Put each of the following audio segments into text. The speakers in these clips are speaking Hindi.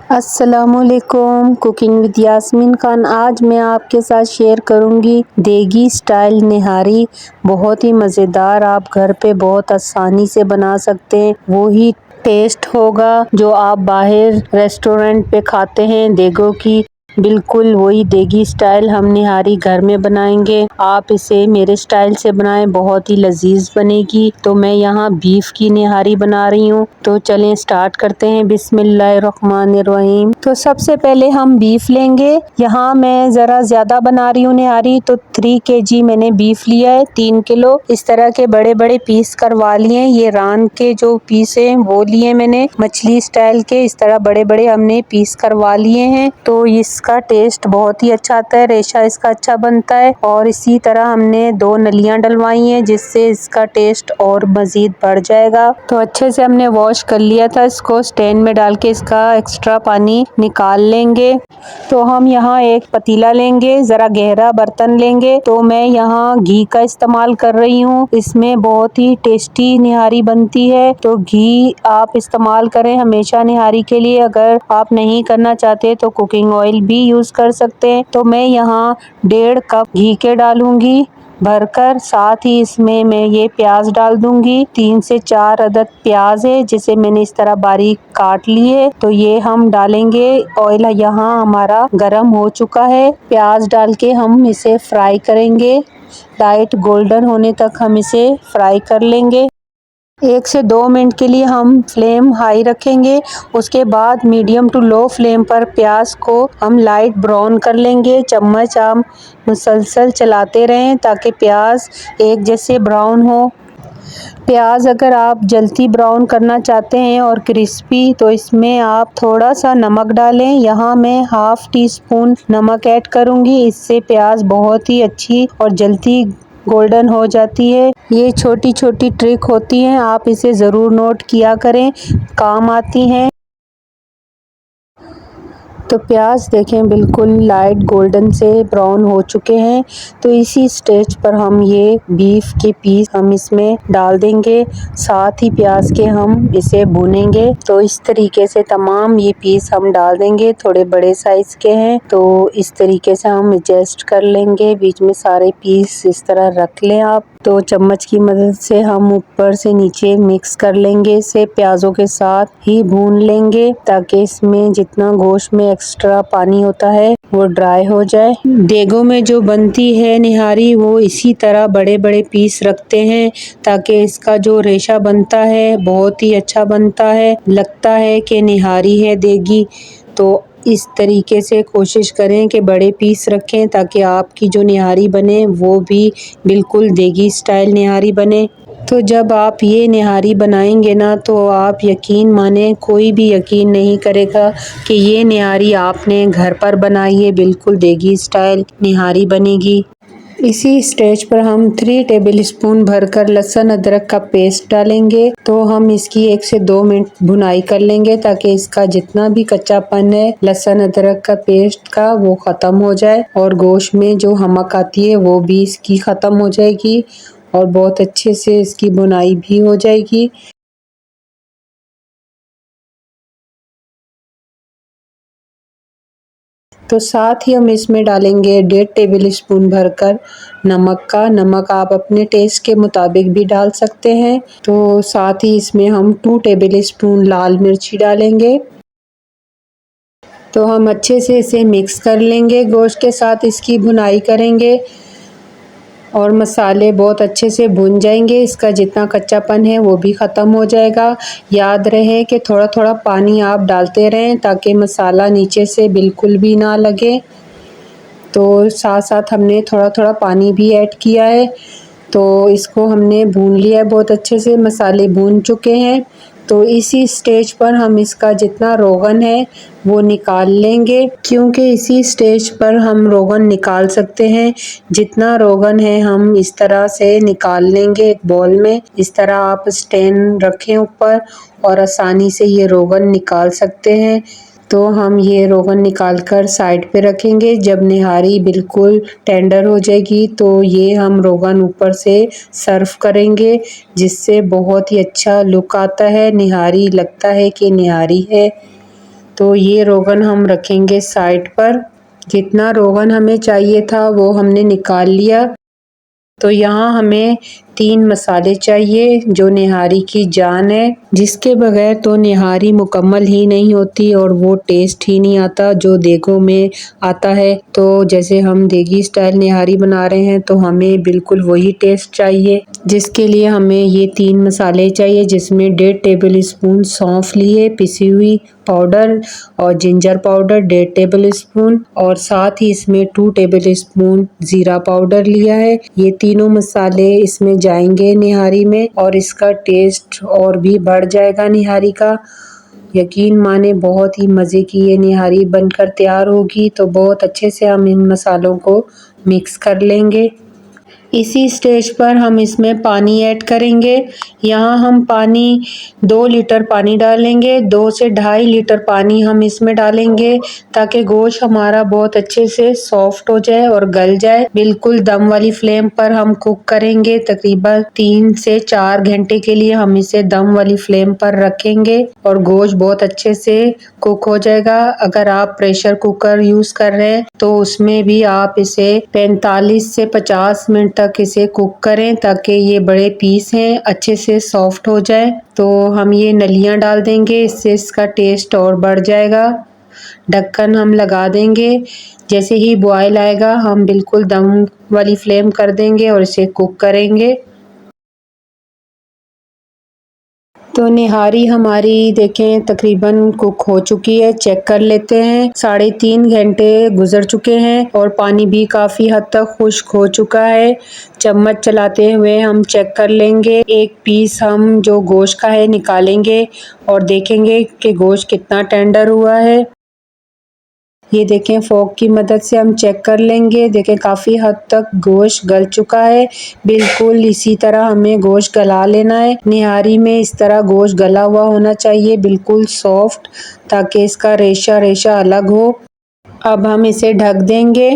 अस्सलामुअलैकुम, कुकिंग विद यास्मीन खान। आज मैं आपके साथ शेयर करूंगी देगी स्टाइल निहारी। बहुत ही मज़ेदार, आप घर पे बहुत आसानी से बना सकते हैं। वो ही टेस्ट होगा जो आप बाहर रेस्टोरेंट पे खाते हैं देगों की। बिल्कुल वही देगी स्टाइल हम निहारी घर में बनाएंगे। आप इसे मेरे स्टाइल से बनाएं, बहुत ही लजीज बनेगी। तो मैं यहाँ बीफ की निहारी बना रही हूँ। तो चलें स्टार्ट करते हैं। बिस्मिल्लाहिर्रहमानिर्रहीम। तो सबसे पहले हम बीफ लेंगे। यहाँ मैं ज़रा ज़्यादा बना रही हूँ निहारी, तो 3 kg मैंने बीफ लिया है, 3 किलो। इस तरह के बड़े बड़े पीस करवा लिए। ये रान के जो पीस हैं वो लिए मैंने, मछली स्टाइल के। इस तरह बड़े बड़े हमने पीस करवा लिए हैं। तो इसका टेस्ट बहुत ही अच्छा आता है, रेशा इसका अच्छा बनता है। और इसी तरह हमने 2 नलियां डलवाई हैं, जिससे इसका टेस्ट और मज़ीद बढ़ जाएगा। तो अच्छे से हमने वॉश कर लिया था। इसको स्टैंड में डाल के इसका एक्स्ट्रा पानी निकाल लेंगे। तो हम यहाँ एक पतीला लेंगे, ज़रा गहरा बर्तन लेंगे। तो मैं यहाँ घी का इस्तेमाल कर रही हूँ। इसमें बहुत ही टेस्टी निहारी बनती है। तो घी आप इस्तेमाल करें हमेशा निहारी के लिए। अगर आप नहीं करना चाहते तो कुकिंग ऑयल भी यूज़ कर सकते हैं। तो मैं यहाँ 1.5 कप घी के डालूंगी भरकर। साथ ही इसमें मैं ये प्याज डाल दूंगी। 3 से 4 अदद प्याज है, जिसे मैंने इस तरह बारीक काट लिए। तो ये हम डालेंगे। ऑयल यहाँ हमारा गरम हो चुका है। प्याज डाल के हम इसे फ्राई करेंगे। लाइट गोल्डन होने तक हम इसे फ्राई कर लेंगे। 1 से 2 मिनट के लिए हम फ्लेम हाई रखेंगे। उसके बाद मीडियम टू लो फ्लेम पर प्याज को हम लाइट ब्राउन कर लेंगे। चम्मच आप मुसलसल चलाते रहें ताकि प्याज एक जैसे ब्राउन हो। प्याज अगर आप जल्दी ब्राउन करना चाहते हैं और क्रिस्पी, तो इसमें आप थोड़ा सा नमक डालें। यहाँ मैं हाफ टी स्पून नमक ऐड करूँगी। इससे प्याज बहुत ही अच्छी और जल्दी गोल्डन हो जाती है। ये छोटी छोटी ट्रिक होती हैं, आप इसे ज़रूर नोट किया करें, काम आती हैं। तो प्याज देखें बिल्कुल लाइट गोल्डन से ब्राउन हो चुके हैं। तो इसी स्टेज पर हम ये बीफ के पीस हम इसमें डाल देंगे। साथ ही प्याज के हम इसे भूनेंगे। तो इस तरीके से तमाम ये पीस हम डाल देंगे। थोड़े बड़े साइज के हैं, तो इस तरीके से हम एडजस्ट कर लेंगे। बीच में सारे पीस इस तरह रख लें आप। तो चम्मच की मदद से हम ऊपर से नीचे मिक्स कर लेंगे। इसे प्याज़ों के साथ ही भून लेंगे ताकि इसमें जितना गोश्त में एक्स्ट्रा पानी होता है वो ड्राई हो जाए। देगों में जो बनती है निहारी, वो इसी तरह बड़े बड़े पीस रखते हैं ताकि इसका जो रेशा बनता है बहुत ही अच्छा बनता है। लगता है कि निहारी है देगी। तो इस तरीके से कोशिश करें कि बड़े पीस रखें ताकि आपकी जो निहारी बने वो भी बिल्कुल देगी स्टाइल निहारी बने। तो जब आप ये निहारी बनाएंगे ना, तो आप यकीन माने, कोई भी यकीन नहीं करेगा कि ये निहारी आपने घर पर बनाई है। बिल्कुल देगी स्टाइल निहारी बनेगी। इसी स्टेज पर हम 3 टेबल स्पून भरकर लहसुन अदरक का पेस्ट डालेंगे। तो हम इसकी 1 से 2 मिनट भुनाई कर लेंगे ताकि इसका जितना भी कच्चापन है लहसुन अदरक का पेस्ट का वो ख़त्म हो जाए और गोश्त में जो हमक आती है वो भी इसकी ख़त्म हो जाएगी और बहुत अच्छे से इसकी भुनाई भी हो जाएगी। तो साथ ही हम इसमें डालेंगे 1.5 टेबल स्पून भरकर नमक का। नमक आप अपने टेस्ट के मुताबिक भी डाल सकते हैं। तो साथ ही इसमें हम 2 टेबल स्पून लाल मिर्ची डालेंगे। तो हम अच्छे से इसे मिक्स कर लेंगे, गोश्त के साथ इसकी भुनाई करेंगे और मसाले बहुत अच्छे से भुन जाएंगे। इसका जितना कच्चापन है वो भी ख़त्म हो जाएगा। याद रहे कि थोड़ा थोड़ा पानी आप डालते रहें ताकि मसाला नीचे से बिल्कुल भी ना लगे। तो साथ साथ हमने थोड़ा थोड़ा पानी भी ऐड किया है। तो इसको हमने भून लिया है बहुत अच्छे से, मसाले भून चुके हैं। तो इसी स्टेज पर हम इसका जितना रोगन है वो निकाल लेंगे, क्योंकि इसी स्टेज पर हम रोगन निकाल सकते हैं। जितना रोगन है हम इस तरह से निकाल लेंगे एक बॉल में। इस तरह आप स्टैंड रखें ऊपर और आसानी से ये रोगन निकाल सकते हैं। तो हम ये रोगन निकाल कर साइड पे रखेंगे। जब निहारी बिल्कुल टेंडर हो जाएगी तो ये हम रोगन ऊपर से सर्व करेंगे, जिससे बहुत ही अच्छा लुक आता है। निहारी लगता है कि निहारी है। तो ये रोगन हम रखेंगे साइड पर। जितना रोगन हमें चाहिए था वो हमने निकाल लिया। तो यहाँ हमें 3 मसाले चाहिए जो निहारी की जान है, जिसके बगैर तो निहारी मुकम्मल ही नहीं होती और वो टेस्ट ही नहीं आता जो देगों में आता है। तो जैसे हम देगी स्टाइल निहारी बना रहे हैं तो हमें बिल्कुल वही टेस्ट चाहिए, जिसके लिए हमें ये 3 मसाले चाहिए, जिसमें 1.5 टेबल स्पून सौंफ लिए पिसी हुई पाउडर और जिंजर पाउडर 1.5 टेबल स्पून, और साथ ही इसमें 2 टेबल स्पून जीरा पाउडर लिया है। ये तीनों मसाले इसमें जाएंगे निहारी में और इसका टेस्ट और भी बढ़ जाएगा निहारी का। यकीन माने बहुत ही मज़े की ये निहारी बनकर तैयार होगी। तो बहुत अच्छे से हम इन मसालों को मिक्स कर लेंगे। इसी स्टेज पर हम इसमें पानी ऐड करेंगे। यहाँ हम पानी 2 लीटर पानी डालेंगे। 2 से 2.5 लीटर पानी हम इसमें डालेंगे ताकि गोश्त हमारा बहुत अच्छे से सॉफ्ट हो जाए और गल जाए। बिल्कुल दम वाली फ्लेम पर हम कुक करेंगे। तकरीबन 3 से 4 घंटे के लिए हम इसे दम वाली फ्लेम पर रखेंगे और गोश्त बहुत अच्छे से कुक हो जाएगा। अगर आप प्रेशर कुकर यूज़ कर रहे हैं तो उसमें भी आप इसे 45 से 50 मिनट तक इसे कुक करें ताकि ये बड़े पीस हैं अच्छे से सॉफ्ट हो जाए। तो हम ये नलियाँ डाल देंगे, इससे इसका टेस्ट और बढ़ जाएगा। ढक्कन हम लगा देंगे। जैसे ही बॉयल आएगा हम बिल्कुल दम वाली फ्लेम कर देंगे और इसे कुक करेंगे। तो निहारी हमारी देखें तकरीबन कुक हो चुकी है। चेक कर लेते हैं। 3.5 घंटे गुजर चुके हैं और पानी भी काफ़ी हद तक खुश्क हो चुका है। चम्मच चलाते हुए हम चेक कर लेंगे। एक पीस हम जो गोश्त का है निकालेंगे और देखेंगे कि गोश्त कितना टेंडर हुआ है। ये देखें फोक की मदद से हम चेक कर लेंगे। देखें काफ़ी हद तक गोश्त गल चुका है। बिल्कुल इसी तरह हमें गोश्त गला लेना है। निहारी में इस तरह गोश्त गला हुआ होना चाहिए, बिल्कुल सॉफ्ट, ताकि इसका रेशा रेशा अलग हो। अब हम इसे ढक देंगे।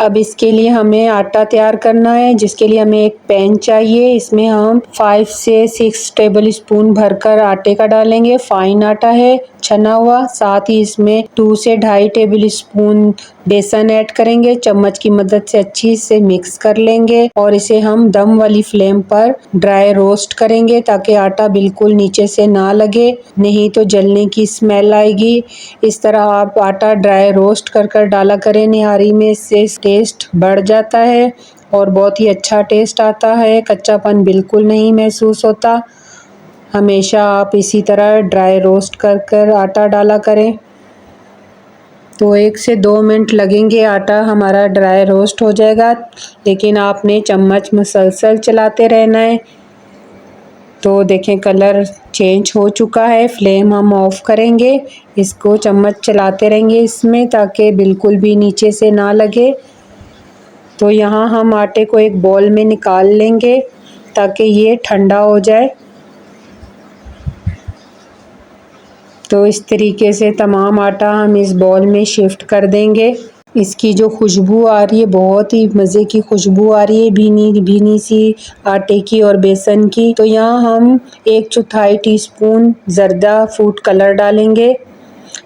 अब इसके लिए हमें आटा तैयार करना है, जिसके लिए हमें एक पैन चाहिए। इसमें हम 5 से 6 टेबल स्पून भरकर आटे का डालेंगे। फाइन आटा है छना हुआ। साथ ही इसमें 2 से 2.5 टेबल स्पून बेसन ऐड करेंगे। चम्मच की मदद से अच्छी से मिक्स कर लेंगे और इसे हम दम वाली फ्लेम पर ड्राई रोस्ट करेंगे ताकि आटा बिल्कुल नीचे से ना लगे, नहीं तो जलने की स्मेल आएगी। इस तरह आप आटा ड्राई रोस्ट कर कर डाला करें निहारी में, इससे टेस्ट बढ़ जाता है और बहुत ही अच्छा टेस्ट आता है। कच्चापन बिल्कुल नहीं महसूस होता। हमेशा आप इसी तरह ड्राई रोस्ट कर कर आटा डाला करें। तो 1 से 2 मिनट लगेंगे, आटा हमारा ड्राई रोस्ट हो जाएगा, लेकिन आपने चम्मच मुसलसल चलाते रहना है। तो देखें कलर चेंज हो चुका है। फ्लेम हम ऑफ करेंगे। इसको चम्मच चलाते रहेंगे इसमें ताकि बिल्कुल भी नीचे से ना लगे। तो यहाँ हम आटे को एक बॉल में निकाल लेंगे ताकि ये ठंडा हो जाए। तो इस तरीके से तमाम आटा हम इस बॉल में शिफ्ट कर देंगे। इसकी जो खुशबू आ रही है, बहुत ही मज़े की खुशबू आ रही है, भीनी भीनी सी आटे की और बेसन की। तो यहाँ हम 1/4 टीस्पून ज़र्दा फूड कलर डालेंगे।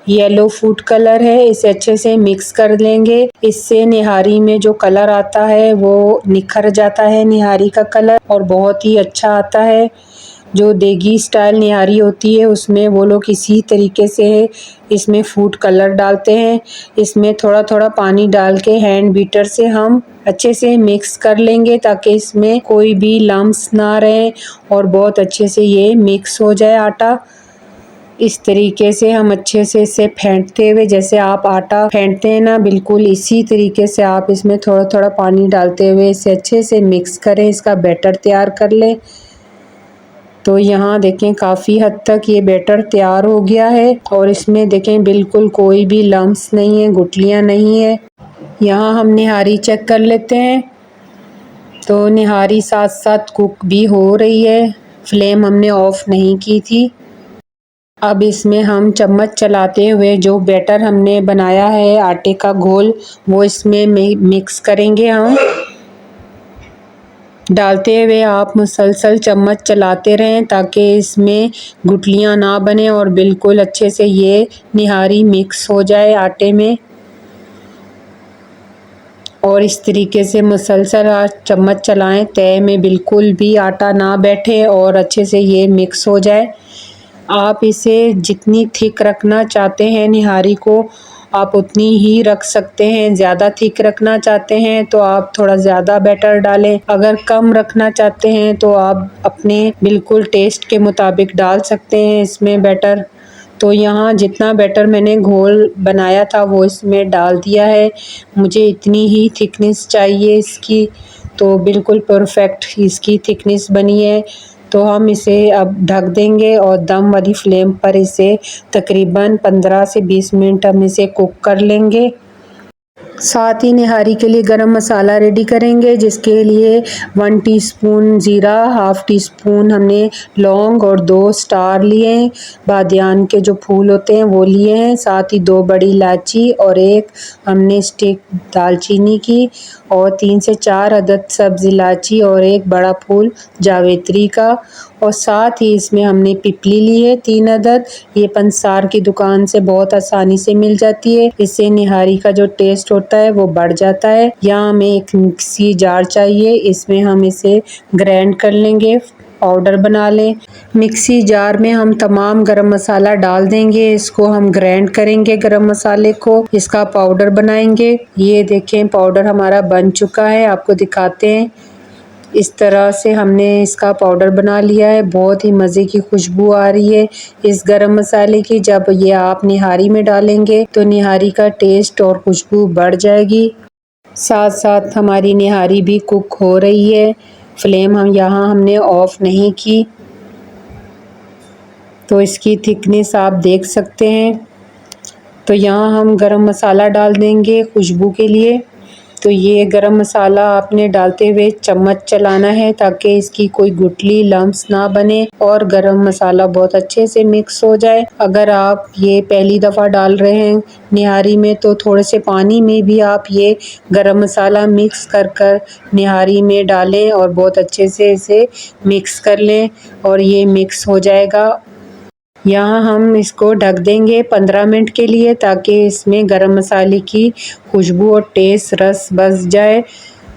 येलो फूड कलर है, इसे अच्छे से मिक्स कर लेंगे। इससे निहारी में जो कलर आता है वो निखर जाता है, निहारी का कलर, और बहुत ही अच्छा आता है। जो देगी स्टाइल निहारी होती है उसमें वो लोग इसी तरीके से इसमें फूड कलर डालते हैं। इसमें थोड़ा थोड़ा पानी डाल के हैंड बीटर से हम अच्छे से मिक्स कर लेंगे ताकि इसमें कोई भी लम्स ना रहे और बहुत अच्छे से ये मिक्स हो जाए आटा। इस तरीके से हम अच्छे से इसे फेंटते हुए, जैसे आप आटा फेंटते हैं ना, बिल्कुल इसी तरीके से आप इसमें थोड़ा थोड़ा पानी डालते हुए इसे अच्छे से मिक्स करें, इसका बैटर तैयार कर लें। तो यहाँ देखें काफ़ी हद तक ये बैटर तैयार हो गया है और इसमें देखें बिल्कुल कोई भी लम्स नहीं है, गुठलियाँ नहीं है। यहाँ हम निहारी चेक कर लेते हैं। तो निहारी साथ साथ कुक भी हो रही है, फ्लेम हमने ऑफ नहीं की थी। अब इसमें हम चम्मच चलाते हुए जो बैटर हमने बनाया है आटे का घोल, वो इसमें मिक्स करेंगे हम। डालते हुए आप मुसलसल चम्मच चलाते रहें ताकि इसमें गुठलियाँ ना बने और बिल्कुल अच्छे से ये निहारी मिक्स हो जाए आटे में। और इस तरीके से मुसलसल आप चम्मच चलाएं, तय में बिल्कुल भी आटा ना बैठे और अच्छे से ये मिक्स हो जाए। आप इसे जितनी थिक रखना चाहते हैं निहारी को, आप उतनी ही रख सकते हैं। ज़्यादा थिक रखना चाहते हैं तो आप थोड़ा ज़्यादा बैटर डालें, अगर कम रखना चाहते हैं तो आप अपने बिल्कुल टेस्ट के मुताबिक डाल सकते हैं इसमें बैटर। तो यहाँ जितना बैटर मैंने घोल बनाया था वो इसमें डाल दिया है। मुझे इतनी ही थिकनेस चाहिए इसकी, तो बिल्कुल परफेक्ट इसकी थिकनेस बनी है। तो हम इसे अब ढक देंगे और दम वाली फ्लेम पर इसे तकरीबन 15 से 20 मिनट हम इसे कुक कर लेंगे। साथ ही निहारी के लिए गरम मसाला रेडी करेंगे, जिसके लिए 1 टीस्पून ज़ीरा, हाफ़ टी स्पून हमने लौंग और 2 स्टार लिए हैं, बादियान के जो फूल होते हैं वो लिए हैं, साथ ही 2 बड़ी इलायची और 1 हमने स्टिक दालचीनी की और 3 से 4 अदद सब्ज़ इलायची और 1 बड़ा फूल जावित्री का, और साथ ही इसमें हमने पिपली ली है 3 अदद। ये पंसार की दुकान से बहुत आसानी से मिल जाती है। इससे निहारी का जो टेस्ट होता है वो बढ़ जाता है। यहाँ हमें एक मिक्सी जार चाहिए, इसमें हम इसे ग्राइंड कर लेंगे, पाउडर बना लें। मिक्सी जार में हम तमाम गरम मसाला डाल देंगे, इसको हम ग्राइंड करेंगे गरम मसाले को, इसका पाउडर बनाएंगे। ये देखें पाउडर हमारा बन चुका है, आपको दिखाते हैं। इस तरह से हमने इसका पाउडर बना लिया है। बहुत ही मज़े की खुशबू आ रही है इस गरम मसाले की। जब ये आप निहारी में डालेंगे तो निहारी का टेस्ट और खुशबू बढ़ जाएगी। साथ साथ हमारी निहारी भी कुक हो रही है। फ्लेम हमने ऑफ नहीं की, तो इसकी थिकनेस आप देख सकते हैं। तो यहाँ हम गरम मसाला डाल देंगे खुशबू के लिए। तो ये गरम मसाला आपने डालते हुए चम्मच चलाना है ताकि इसकी कोई गुठली लम्स ना बने और गरम मसाला बहुत अच्छे से मिक्स हो जाए। अगर आप ये पहली दफ़ा डाल रहे हैं निहारी में तो थोड़े से पानी में भी आप ये गरम मसाला मिक्स कर निहारी में डालें और बहुत अच्छे से इसे मिक्स कर लें और ये मिक्स हो जाएगा। यहाँ हम इसको ढक देंगे 15 मिनट के लिए ताकि इसमें गरम मसाले की खुशबू और टेस्ट रस बस जाए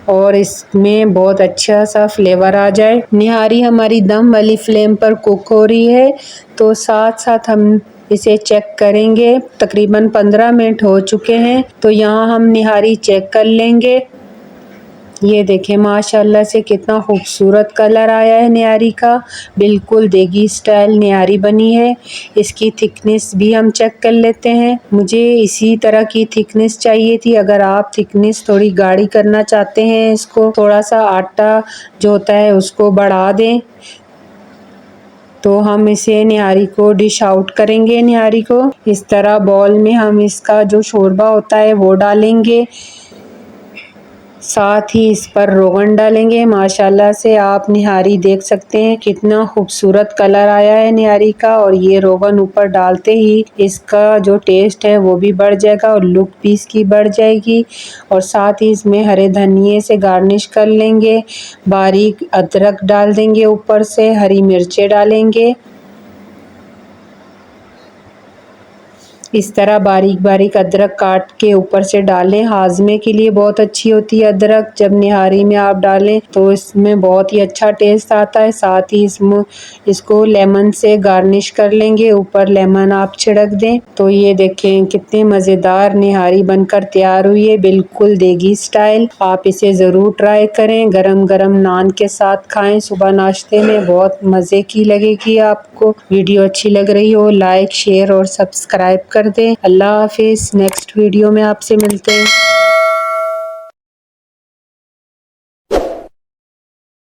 और इसमें बहुत अच्छा सा फ्लेवर आ जाए। निहारी हमारी दम वाली फ्लेम पर कुक हो रही है, तो साथ साथ हम इसे चेक करेंगे। तकरीबन 15 मिनट हो चुके हैं, तो यहाँ हम निहारी चेक कर लेंगे। ये देखें माशाल्लाह से कितना खूबसूरत कलर आया है निहारी का, बिल्कुल देगी स्टाइल निहारी बनी है। इसकी थिकनेस भी हम चेक कर लेते हैं। मुझे इसी तरह की थिकनेस चाहिए थी। अगर आप थिकनेस थोड़ी गाढ़ी करना चाहते हैं, इसको थोड़ा सा आटा जो होता है उसको बढ़ा दें। तो हम इसे निहारी को डिश आउट करेंगे। निहारी को इस तरह बॉल में हम इसका जो शोरबा होता है वो डालेंगे, साथ ही इस पर रोगन डालेंगे। माशाल्लाह से आप निहारी देख सकते हैं कितना खूबसूरत कलर आया है निहारी का, और ये रोगन ऊपर डालते ही इसका जो टेस्ट है वो भी बढ़ जाएगा और लुक भी इसकी बढ़ जाएगी। और साथ ही इसमें हरे धनिए से गार्निश कर लेंगे, बारीक अदरक डाल देंगे, ऊपर से हरी मिर्चें डालेंगे। इस तरह बारीक बारीक अदरक काट के ऊपर से डालें, हाजमे के लिए बहुत अच्छी होती है अदरक। जब निहारी में आप डालें तो इसमें बहुत ही अच्छा टेस्ट आता है। साथ ही इसको लेमन से गार्निश कर लेंगे, ऊपर लेमन आप छिड़क दें। तो ये देखें कितने मज़ेदार निहारी बनकर तैयार हुई है, बिल्कुल देगी स्टाइल। आप इसे ज़रूर ट्राई करें, गरम गरम नान के साथ खाएं सुबह नाश्ते में, बहुत मज़े की लगेगी आपको। वीडियो अच्छी लग रही हो लाइक शेयर और सब्सक्राइब कर दें। अल्लाह हाफिज़, नेक्स्ट वीडियो में आपसे मिलते हैं।